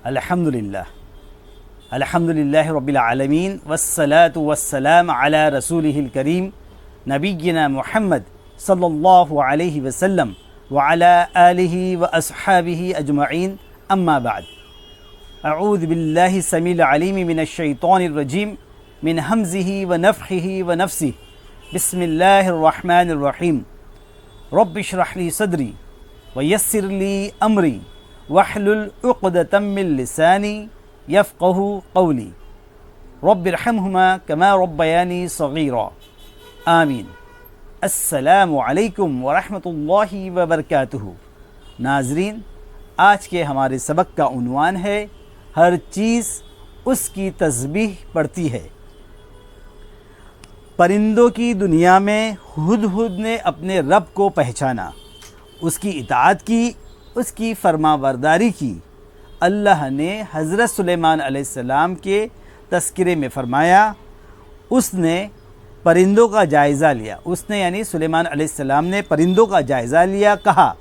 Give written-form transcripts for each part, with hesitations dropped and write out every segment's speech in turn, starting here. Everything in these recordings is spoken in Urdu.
الحمدللہ الحمدللہ رب العالمین والصلاة والسلام علی رسولہ الکریم نبینا محمد صلی اللہ علیہ وسلم وعلی آلہ واصحابہ اجمعین اما بعد اعوذ باللہ السمیع العلیم من الشیطان الرجیم من ہمزہ ونفخہ ونفثہ بسم اللہ الرحمن الرحیم رب اشرح لی صدری ویسر لی امری واحلل عقدۃ من لسانی یفقهوا قولی رب ارحمہما کما ربیانی صغیرا آمین۔ السلام علیکم ورحمۃ اللہ وبرکاتہ۔ ناظرین، آج کے ہمارے سبق کا عنوان ہے ہر چیز اس کی تسبیح پڑھتی ہے۔ پرندوں کی دنیا میں ہدہد نے اپنے رب کو پہچانا، اس کی اطاعت کی، اس کی فرما برداری کی۔ اللہ نے حضرت سلیمان علیہ السلام کے تذکرے میں فرمایا، اس نے پرندوں کا جائزہ لیا، اس نے یعنی سلیمان علیہ السلام نے پرندوں کا جائزہ لیا۔ کہا،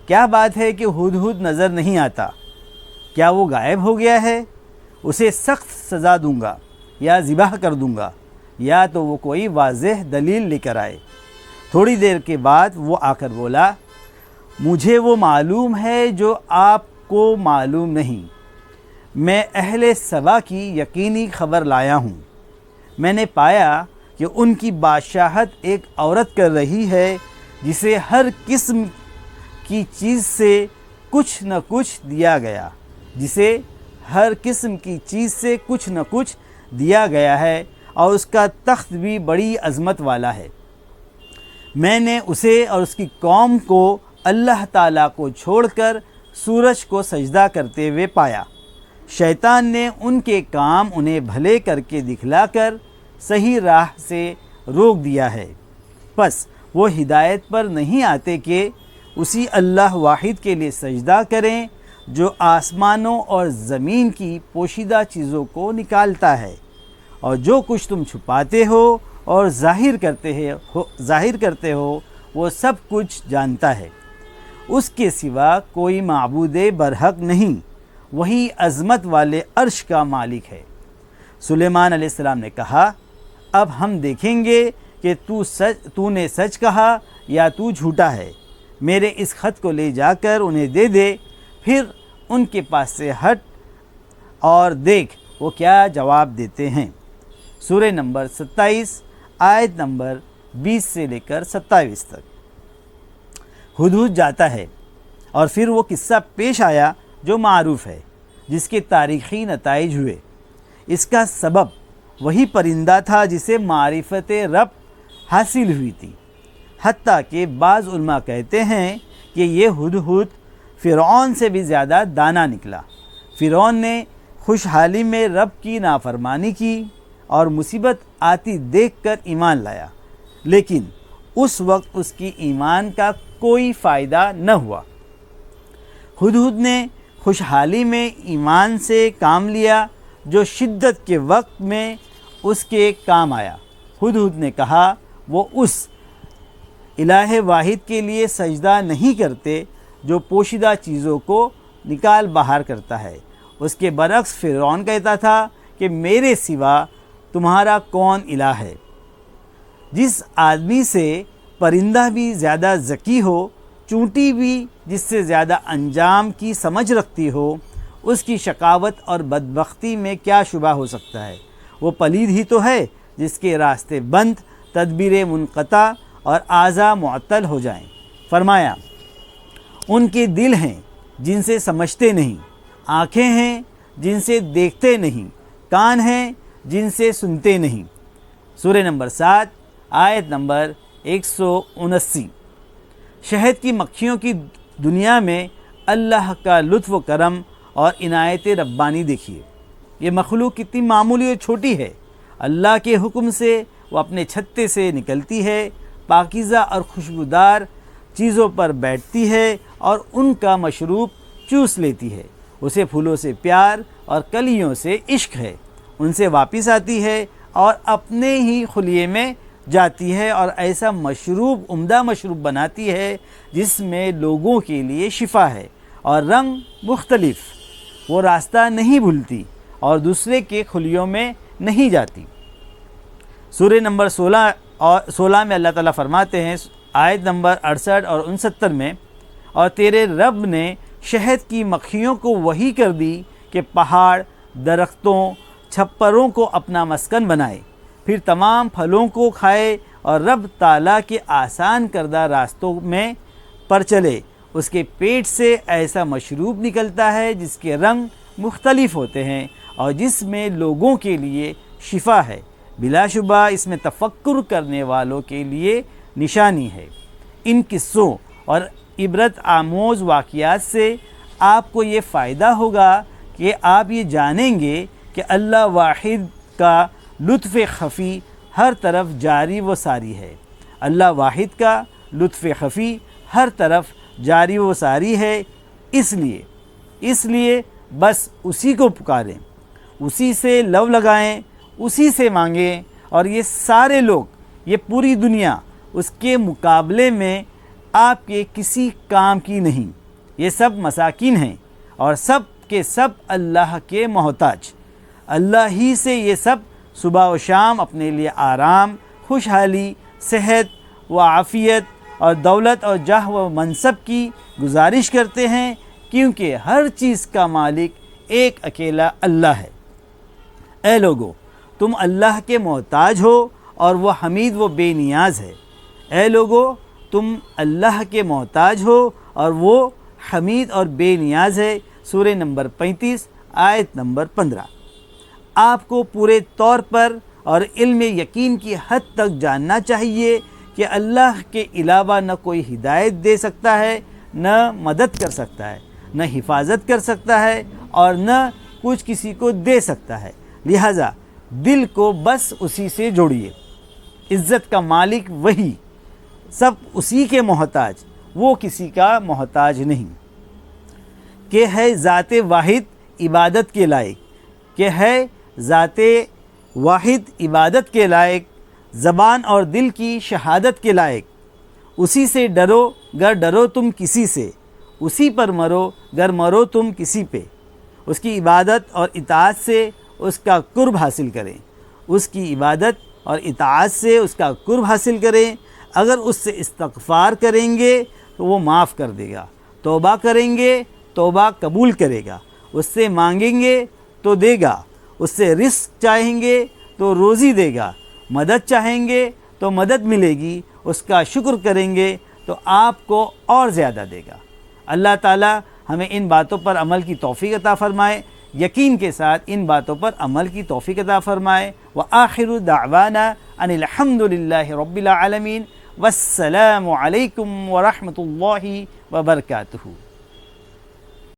کیا بات ہے کہ ہدہد نظر نہیں آتا؟ کیا وہ غائب ہو گیا ہے؟ اسے سخت سزا دوں گا یا ذبح کر دوں گا، یا تو وہ کوئی واضح دلیل لے کر آئے۔ تھوڑی دیر کے بعد وہ آ کر بولا، مجھے وہ معلوم ہے جو آپ کو معلوم نہیں۔ میں اہل سبا کی یقینی خبر لایا ہوں۔ میں نے پایا کہ ان کی بادشاہت ایک عورت کر رہی ہے جسے ہر قسم کی چیز سے کچھ نہ کچھ دیا گیا، جسے ہر قسم کی چیز سے کچھ نہ کچھ دیا گیا ہے، اور اس کا تخت بھی بڑی عظمت والا ہے۔ میں نے اسے اور اس کی قوم کو اللہ تعالیٰ کو چھوڑ کر سورج کو سجدہ کرتے ہوئے پایا۔ شیطان نے ان کے کام انہیں بھلے کر کے دکھلا کر صحیح راہ سے روک دیا ہے، پس وہ ہدایت پر نہیں آتے کہ اسی اللہ واحد کے لیے سجدہ کریں جو آسمانوں اور زمین کی پوشیدہ چیزوں کو نکالتا ہے، اور جو کچھ تم چھپاتے ہو اور ظاہر کرتے ہو وہ سب کچھ جانتا ہے۔ اس کے سوا کوئی معبود برحق نہیں، وہی عظمت والے عرش کا مالک ہے۔ سلیمان علیہ السلام نے کہا، اب ہم دیکھیں گے کہ تو نے سچ کہا یا تو جھوٹا ہے۔ میرے اس خط کو لے جا کر انہیں دے دے، پھر ان کے پاس سے ہٹ اور دیکھ وہ کیا جواب دیتے ہیں۔ سورہ نمبر 27 آیت نمبر 20 سے لے کر 27 تک۔ ہدہد جاتا ہے اور پھر وہ قصہ پیش آیا جو معروف ہے، جس کے تاریخی نتائج ہوئے۔ اس کا سبب وہی پرندہ تھا جسے معرفت رب حاصل ہوئی تھی، حتیٰ کہ بعض علماء کہتے ہیں کہ یہ ہدہد فرعون سے بھی زیادہ دانا نکلا۔ فرعون نے خوشحالی میں رب کی نافرمانی کی اور مصیبت آتی دیکھ کر ایمان لایا، لیکن اس وقت اس کی ایمان کا کوئی فائدہ نہ ہوا۔ ہدہد نے خوشحالی میں ایمان سے کام لیا جو شدت کے وقت میں اس کے کام آیا۔ ہدہد نے کہا، وہ اس الہ واحد کے لیے سجدہ نہیں کرتے جو پوشیدہ چیزوں کو نکال باہر کرتا ہے۔ اس کے برعکس فرعون کہتا تھا کہ میرے سوا تمہارا کون الہ ہے؟ جس آدمی سے پرندہ بھی زیادہ ذکی ہو، چونٹی بھی جس سے زیادہ انجام کی سمجھ رکھتی ہو، اس کی شقاوت اور بدبختی میں کیا شبہ ہو سکتا ہے؟ وہ پلید ہی تو ہے جس کے راستے بند، تدبیر منقطع اور اعضاء معطل ہو جائیں۔ فرمایا، ان کے دل ہیں جن سے سمجھتے نہیں، آنکھیں ہیں جن سے دیکھتے نہیں، کان ہیں جن سے سنتے نہیں۔ سورہ نمبر 7 آیت نمبر 179۔ شہد کی مکھیوں کی دنیا میں اللہ کا لطف و کرم اور عنایت ربانی دیکھیے۔ یہ مخلوق کتنی معمولی اور چھوٹی ہے، اللہ کے حکم سے وہ اپنے چھتے سے نکلتی ہے، پاکیزہ اور خوشبودار چیزوں پر بیٹھتی ہے اور ان کا مشروب چوس لیتی ہے۔ اسے پھولوں سے پیار اور کلیوں سے عشق ہے، ان سے واپس آتی ہے اور اپنے ہی خلیے میں جاتی ہے اور ایسا مشروب عمدہ مشروب بناتی ہے جس میں لوگوں کے لیے شفا ہے اور رنگ مختلف۔ وہ راستہ نہیں بھولتی اور دوسرے کے خلیوں میں نہیں جاتی۔ سورہ نمبر 16 میں اللہ تعالیٰ فرماتے ہیں، آیت نمبر 68 اور 69 میں، اور تیرے رب نے شہد کی مکھیوں کو وحی کر دی کہ پہاڑ، درختوں، چھپروں کو اپنا مسکن بنائے، پھر تمام پھلوں کو کھائے اور رب تعالیٰ کے آسان کردہ راستوں میں پر چلے۔ اس کے پیٹ سے ایسا مشروب نکلتا ہے جس کے رنگ مختلف ہوتے ہیں اور جس میں لوگوں کے لیے شفا ہے، بلا شبہ اس میں تفکر کرنے والوں کے لیے نشانی ہے۔ ان قصوں اور عبرت آموز واقعات سے آپ کو یہ فائدہ ہوگا کہ آپ یہ جانیں گے کہ اللہ واحد کا لطف خفی ہر طرف جاری و ساری ہے۔ اللہ واحد کا لطف خفی ہر طرف جاری و ساری ہے، اس لیے بس اسی کو پکاریں، اسی سے لو لگائیں، اسی سے مانگیں، اور یہ سارے لوگ، یہ پوری دنیا اس کے مقابلے میں آپ کے کسی کام کی نہیں۔ یہ سب مساکین ہیں اور سب کے سب اللہ کے محتاج۔ اللہ ہی سے یہ سب صبح و شام اپنے لیے آرام، خوشحالی، صحت و عافیت اور دولت اور جاہ و منصب کی گزارش کرتے ہیں، کیونکہ ہر چیز کا مالک ایک اکیلا اللہ ہے۔ اے لوگو، تم اللہ کے محتاج ہو اور وہ حمید و بے نیاز ہے۔ اے لوگو، تم اللہ کے محتاج ہو اور وہ حمید اور بے نیاز ہے۔ سورہ نمبر 35 آیت نمبر 15۔ آپ کو پورے طور پر اور علم یقین کی حد تک جاننا چاہیے کہ اللہ کے علاوہ نہ کوئی ہدایت دے سکتا ہے، نہ مدد کر سکتا ہے، نہ حفاظت کر سکتا ہے اور نہ کچھ کسی کو دے سکتا ہے۔ لہٰذا دل کو بس اسی سے جوڑیے۔ عزت کا مالک وہی، سب اسی کے محتاج، وہ کسی کا محتاج نہیں۔ کہ ہے ذات واحد عبادت کے لائق، کہ ہے ذات واحد عبادت کے لائق، زبان اور دل کی شہادت کے لائق۔ اسی سے ڈرو گر ڈرو تم کسی سے، اسی پر مرو گر مرو تم کسی پہ۔ اس کی عبادت اور اطاعت سے اس کا قرب حاصل کریں، اس کی عبادت اور اطاعت سے اس کا قرب حاصل کریں۔ اگر اس سے استغفار کریں گے تو وہ معاف کر دے گا، توبہ کریں گے توبہ قبول کرے گا، اس سے مانگیں گے تو دے گا، اس سے رزق چاہیں گے تو روزی دے گا، مدد چاہیں گے تو مدد ملے گی، اس کا شکر کریں گے تو آپ کو اور زیادہ دے گا۔ اللہ تعالی ہمیں ان باتوں پر عمل کی توفیق عطا فرمائے، یقین کے ساتھ ان باتوں پر عمل کی توفیق عطا فرمائے۔ وآخر دعوانا ان الحمد للہ رب العالمین، والسلام علیکم ورحمۃ اللہ وبرکاتہ۔